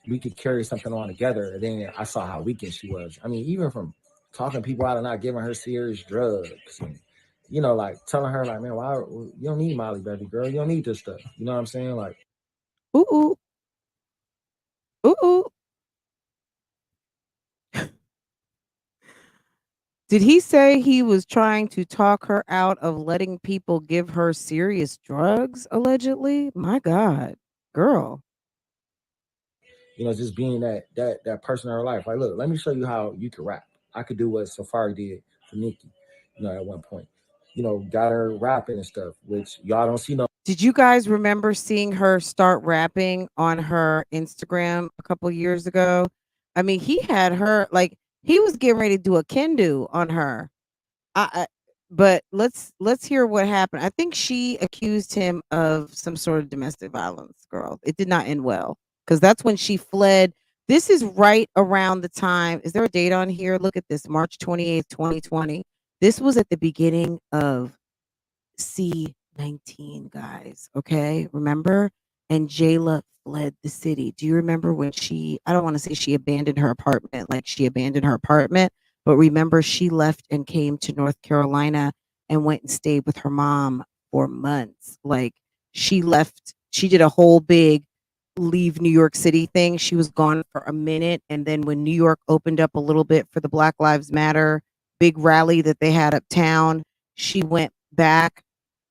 we could carry something on together. And then I saw how weakened she was. I mean, even from talking people out and not giving her serious drugs and, you know, like telling her like, man, why you don't need Molly, baby girl, you don't need this stuff. You know what I'm saying? Like, Ooh, ooh, ooh. Did he say he was trying to talk her out of letting people give her serious drugs, allegedly? My God, girl. you know, just being that person in her life. Like, look, let me show you how you can rap. I could do what Safari did for Nikki, you know, at one point. You know, got her rapping and stuff, which y'all don't see no. Did you guys remember seeing her start rapping on her Instagram a couple years ago? I mean, he had her like, he was getting ready to do a kendo on her. I but let's hear what happened. I think she accused him of some sort of domestic violence, girl. It did not end well because that's when she fled. This is right around the time. Is there a date on here? Look at this, March 28th, 2020. This was at the beginning of C-19, guys. Okay, remember? And Jayla fled the city. Do you remember when she? I don't want to say she abandoned her apartment, like she abandoned her apartment, but remember she left and came to North Carolina and went and stayed with her mom for months. Like she left. She did a whole big leave New York City thing. She was gone for a minute, and then when New York opened up a little bit for the Black Lives Matter big rally that they had uptown, she went back,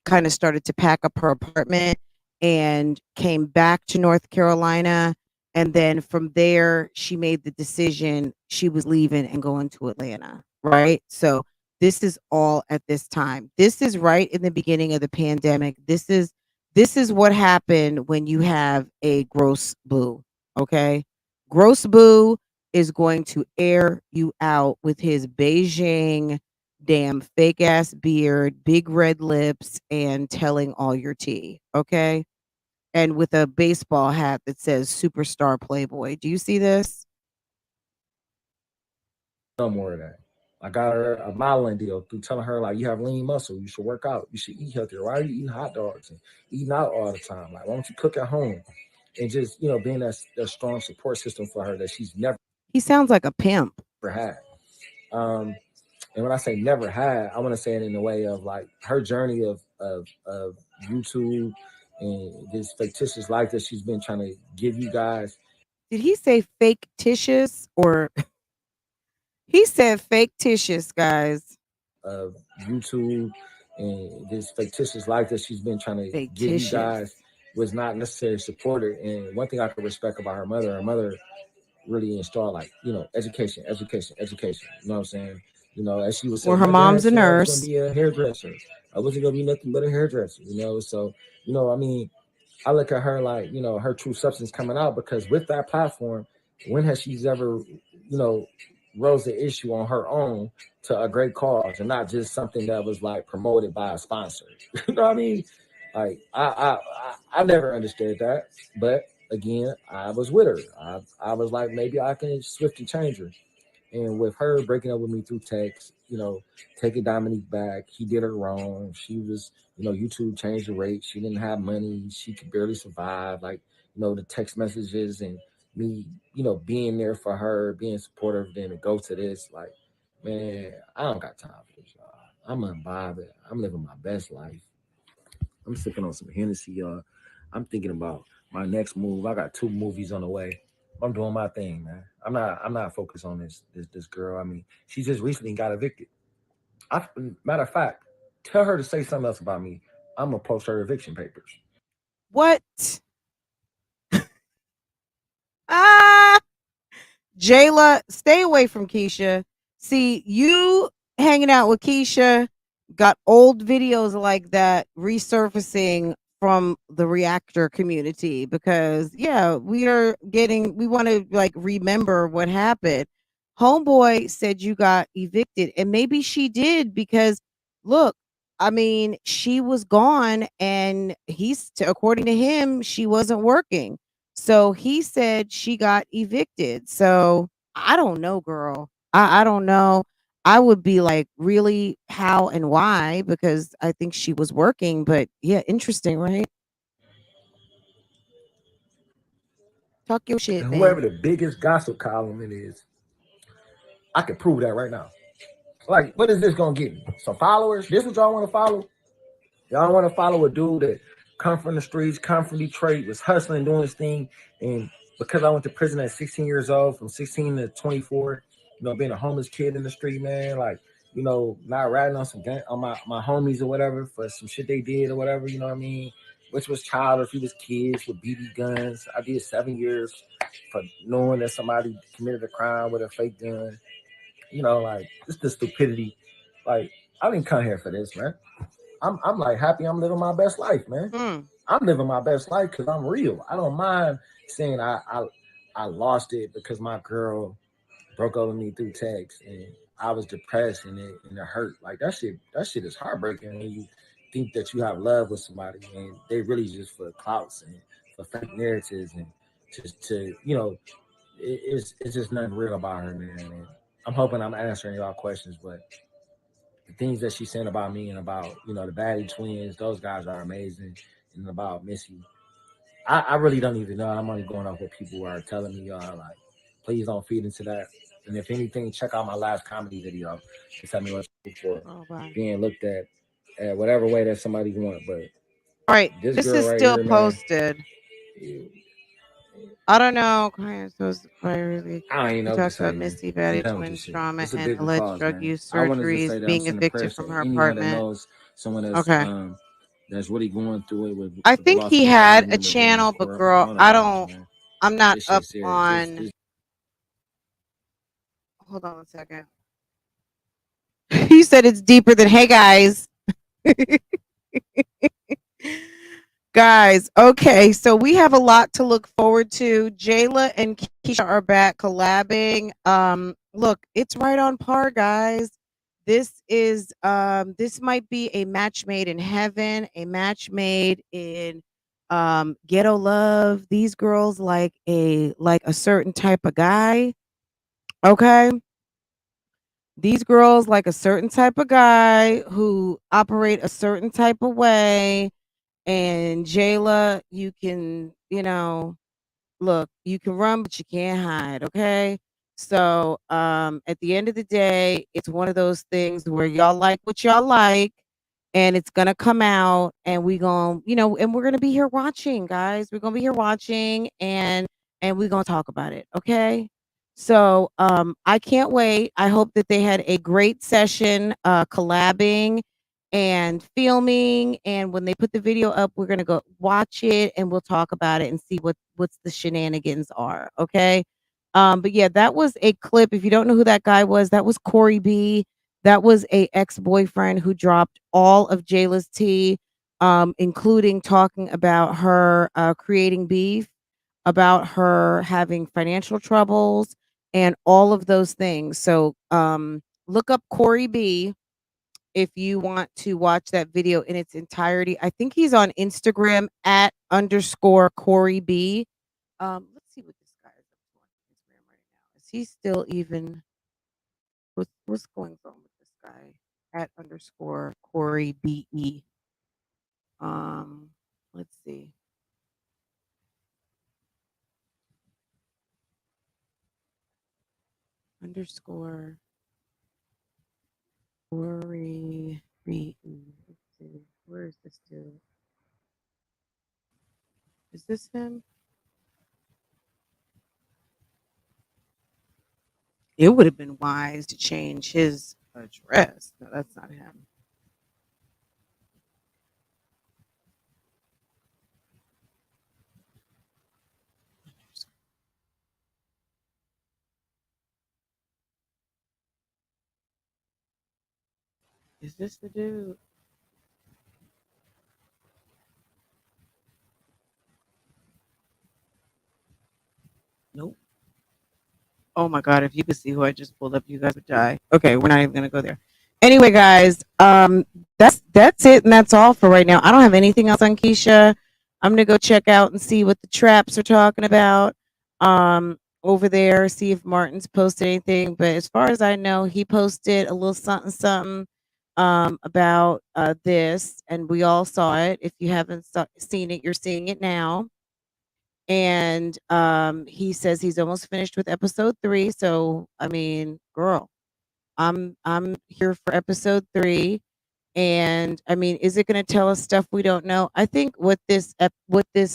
kind of started to pack up her apartment and came back to North Carolina. And then from there, she made the decision she was leaving and going to Atlanta. Right. So this is all at this time. This is right in the beginning of the pandemic. This is what happened when you have a gross boo. Okay. Gross boo is going to air you out with his Beijing damn fake ass beard, big red lips, and telling all your tea. Okay. And with a baseball hat that says superstar playboy. Do you see this? No more of that. I got her a modeling deal through telling her like you have lean muscle, you should work out, you should eat healthier. Why are you eating hot dogs and eating out all the time? Like why don't you cook at home? And just, you know, being that strong support system for her that she's never He sounds like a pimp. had. And when I say never had, I want to say it in the way of like her journey of YouTube and this fictitious life that she's been trying to give you guys. Did he say fictitious or he said fictitious, guys? Of YouTube and this fictitious life that she's been trying to give you Fictitious. guys was not necessarily supported. And one thing I could respect about her mother really installed like, you know, education, education, education. You know what I'm saying? You know, as she would say, Well, her your mom's a grandson is gonna nurse. be a hairdresser. I wasn't gonna be nothing but a hairdresser, you know. So, you know, I mean, I look at her like, you know, her true substance coming out because with that platform, when has she ever, you know, rose the issue on her own to a great cause and not just something that was like promoted by a sponsor? You know what I mean? Like I never understood that, but again, I was with her. I was like, maybe I can swiftly change her. And with her breaking up with me through text, you know, taking Dominique back, he did her wrong. She was, you know, YouTube changed the rate. She didn't have money. She could barely survive. Like, you know, the text messages and me, you know, being there for her, being supportive, then to go to this, like, man, I don't got time for this, y'all. I'm unbothered. I'm living my best life. I'm sipping on some Hennessy, y'all. I'm thinking about my next move. I got 2 movies on the way. I'm doing my thing, man. I'm not focused on this girl. I mean, she just recently got evicted. Matter of fact, tell her to say something else about me. I'm gonna post her eviction papers. What? Ah, Jayla, stay away from Keesha. See, you hanging out with Keesha got old videos like that resurfacing from the reactor community because yeah, we want to like remember what happened. Homeboy said you got evicted and maybe she did because look, I mean, she was gone and according to him, she wasn't working. So he said she got evicted. So I don't know, girl. I don't know. I would be like, really, how and why? Because I think she was working. But yeah, interesting, right? Talk your And shit, whoever man. the biggest gossip column it is, I can prove that right now. Like, what is this gonna get me? Some followers? This what y'all want to follow? Y'all want to follow a dude that come from the streets, come from Detroit, was hustling, doing his thing, and because I went to prison at 16 years old, from 16 to 24, you know, being a homeless kid in the street, man, like, you know, not ratting on on my homies or whatever for some shit they did or whatever, you know what I mean? Which was childish. We was kids with BB guns. I did 7 years for knowing that somebody committed a crime with a fake gun. You know, like just the stupidity. Like, I didn't come here for this, man. I'm like happy I'm living my best life, man. Hmm. I'm living my best life because I'm real. I don't mind saying I lost it because my girl broke up with me through text and I was depressed and it hurt. Like that shit is heartbreaking when you think that you have love with somebody and they really just for clouts and for fake narratives and just to it's just nothing real about her, man. And I'm hoping I'm answering y'all questions, but the things that she's saying about me and about the Batty twins, those guys are amazing, and about Missy, I really don't even know. I'm only going off what people are telling me. Like, please don't feed into that. And if anything, check out my last comedy video to tell me what's for Oh, bye. being looked at whatever way that somebody want. But All right. this This girl is right still here, man, posted. yeah, I don't know. Koriyan was really. I don't even She know what to talks say, about man. Missy I'm Batty done with this twins shit. trauma It's a and bigger alleged cause, drug man. use I wanted to surgeries, say that I'm being sending evicted prayers from to her anyone that apartment. knows someone Okay. that's really going through it I with the think loss he of a family had a member during the channel, but girl, I coronavirus, don't. man. I'm not This shit up serious. This on. Hold on 1 second. He said it's deeper than. Hey guys. Guys, okay, so we have a lot to look forward to. Jayla and Keesha are back collabing. Look, it's right on par, guys. This might be a match made in heaven, a match made in ghetto love. These girls like a certain type of guy. Okay. These girls like a certain type of guy who operate a certain type of way. And Jayla, you can, look, you can run, but you can't hide. Okay. So at the end of the day, it's one of those things where y'all like what y'all like, and it's gonna come out, and and we're gonna be here watching, guys. We're gonna be here watching, and we're gonna talk about it. Okay. So I can't wait. I hope that they had a great session collabing and filming, and when they put the video up, we're gonna go watch it and we'll talk about it and see what's the shenanigans are. Okay. But yeah, that was a clip. If you don't know who that guy was, that was Corey B. That was a ex-boyfriend who dropped all of Jayla's tea, including talking about her creating beef, about her having financial troubles, and all of those things. So look up Corey B if you want to watch that video in its entirety. I think he's on Instagram at underscore Corey B. Let's see what this guy is up to on Instagram right now. Is he still even? What's going on with this guy? At underscore Corey BE. Let's see. Underscore Corey BE. Let's see. Where is this dude? Is this him? It would have been wise to change his address. No, that's not him. Is this the dude? Nope. Oh my god, if you could see who I just pulled up, you guys would die. Okay, we're not even gonna go there. Anyway, guys, that's it and that's all for right now. I don't have anything else on Keesha. I'm gonna go check out and see what the traps are talking about. Over there, see if Martin's posted anything. But as far as I know, he posted a little something something about this, and we all saw it. If you haven't seen it, you're seeing it now. And he says he's almost finished with episode 3. So I mean, girl, I'm here for episode 3. And I mean, is it going to tell us stuff we don't know? I think what this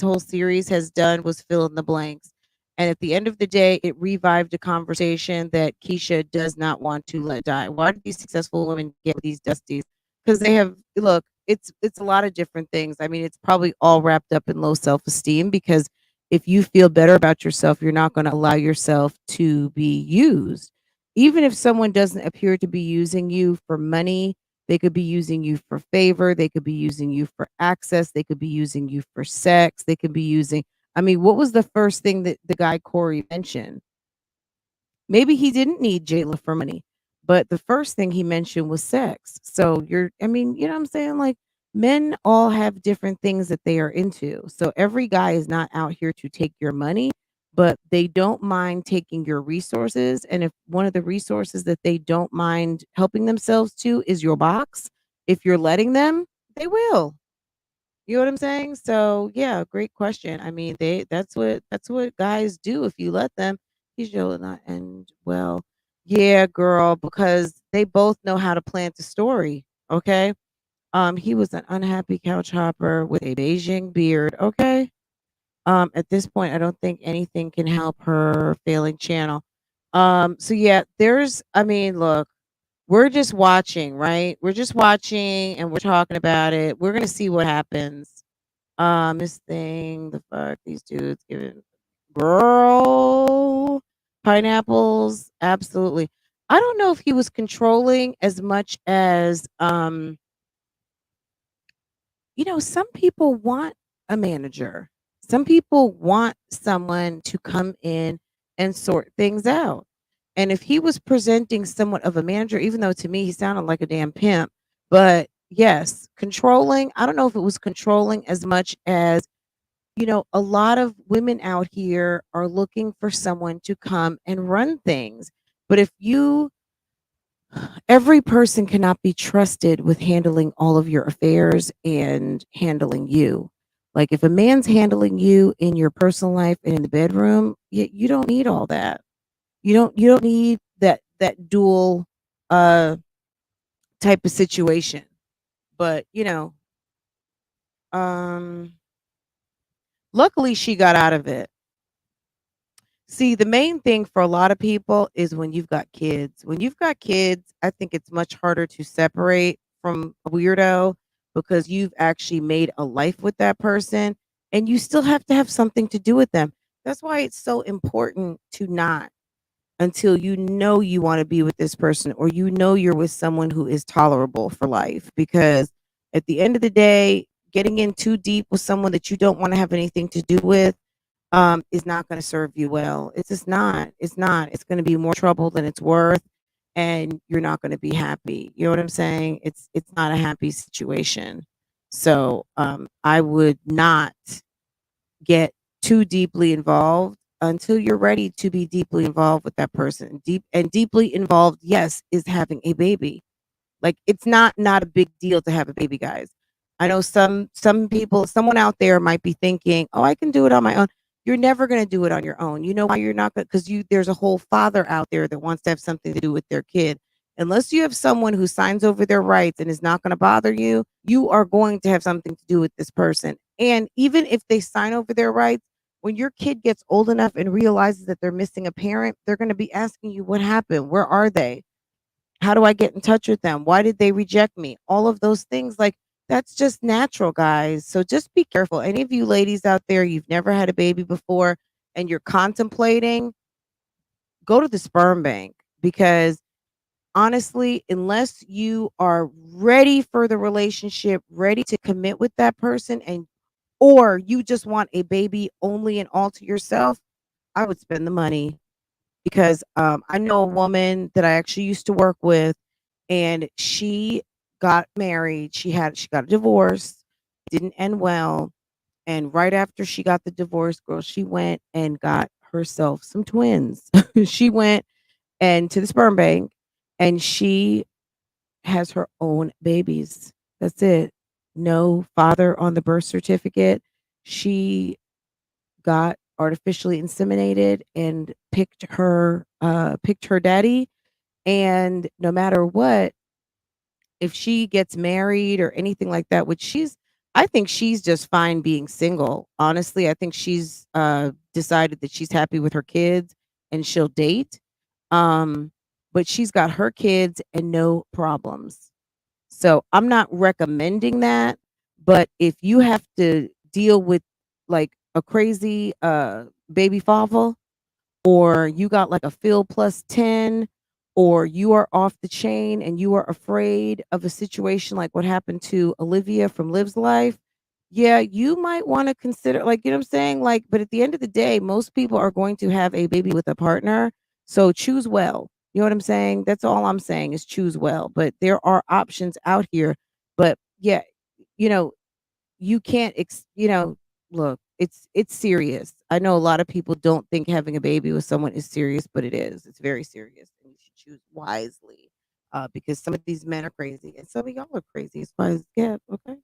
whole series has done was fill in the blanks. And at the end of the day, it revived a conversation that Keesha does not want to let die. Why do these successful women get with these dusties? Because they have look, it's a lot of different things. I mean, it's probably all wrapped up in low self-esteem because if you feel better about yourself, you're not going to allow yourself to be used. Even if someone doesn't appear to be using you for money, they could be using you for favor. They could be using you for access. They could be using you for sex. They could be using, I mean, what was the first thing that the guy Corey mentioned? Maybe he didn't need Jayla for money, but the first thing he mentioned was sex. So I mean, you know what I'm saying? Like men all have different things that they are into. So every guy is not out here to take your money, but they don't mind taking your resources. And if one of the resources that they don't mind helping themselves to is your box, if you're letting them, they will. You know what I'm saying? So yeah, great question. I mean, that's what guys do if you let them. He's will not end well. Yeah, girl, because they both know how to plant the story. Okay. He was an unhappy couch hopper with a Beijing beard. Okay. At this point, I don't think anything can help her failing channel. So yeah, I mean, look, we're just watching, right? We're just watching and we're talking about it. We're gonna see what happens. This thing, the fuck, these dudes giving girl pineapples, absolutely. I don't know if he was controlling as much as some people want a manager. Some people want someone to come in and sort things out. And if he was presenting somewhat of a manager, even though to me he sounded like a damn pimp, but yes, controlling, I don't know if it was controlling as much as, a lot of women out here are looking for someone to come and run things. But every person cannot be trusted with handling all of your affairs and handling you. Like if a man's handling you in your personal life and in the bedroom, you don't need all that. You don't need that dual uh type of situation. But, um luckily she got out of it. See, the main thing for a lot of people is when you've got kids. When you've got kids, I think it's much harder to separate from a weirdo because you've actually made a life with that person and you still have to have something to do with them. That's why it's so important to not. until you know you want to be with this person, or you know you're with someone who is tolerable for life. Because at the end of the day, getting in too deep with someone that you don't want to have anything to do with is not going to serve you well. It's just not. It's not. It's going to be more trouble than it's worth, and you're not going to be happy. You know what I'm saying? It's not a happy situation. So I would not get too deeply involved until you're ready to be deeply involved with that person. Deeply involved, yes, is having a baby. Like, it's not a big deal to have a baby, guys. I know some people, someone out there might be thinking, "Oh, I can do it on my own." You're never going to do it on your own. You know why you're not going? Because there's a whole father out there that wants to have something to do with their kid. Unless you have someone who signs over their rights and is not going to bother you, you are going to have something to do with this person. And even if they sign over their rights, when your kid gets old enough and realizes that they're missing a parent, they're going to be asking you, "What happened? Where are they? How do I get in touch with them? Why did they reject me?" All of those things, like, that's just natural, guys. So just be careful. Any of you ladies out there, you've never had a baby before and you're contemplating, go to the sperm bank. Because honestly, unless you are ready for the relationship, ready to commit with that person, and or you just want a baby only and all to yourself, I would spend the money. Because I know a woman that I actually used to work with, and she got married. She got a divorce. Didn't end well. And right after she got the divorce, girl, she went and got herself some twins. She went and to the sperm bank, and she has her own babies. That's it. No father on the birth certificate. She got artificially inseminated and picked her daddy. And no matter what, if she gets married or anything like that, which I think she's just fine being single. Honestly, I think she's decided that she's happy with her kids and she'll date. Um, but she's got her kids and no problems. So I'm not recommending that. But if you have to deal with like a crazy baby father, or you got like a Phil plus 10, or you are off the chain and you are afraid of a situation like what happened to Olivia from Liv's Life, yeah, you might want to consider, like, you know what I'm saying? Like, but at the end of the day, most people are going to have a baby with a partner. So choose well. You know what I'm saying? That's all I'm saying is choose well. But there are options out here. But yeah, you know, you can't look, it's serious. I know a lot of people don't think having a baby with someone is serious, but it is. It's very serious, and you should choose wisely, because some of these men are crazy and some of y'all are crazy as far as, yeah, okay.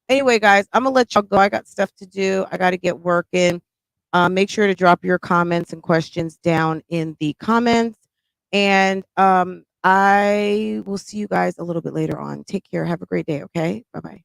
Anyway, guys, I'm gonna let y'all go. I got stuff to do. I got to get working. Make sure to drop your comments and questions down in the comments, and I will see you guys a little bit later on. Take care. Have a great day. Okay. Bye bye.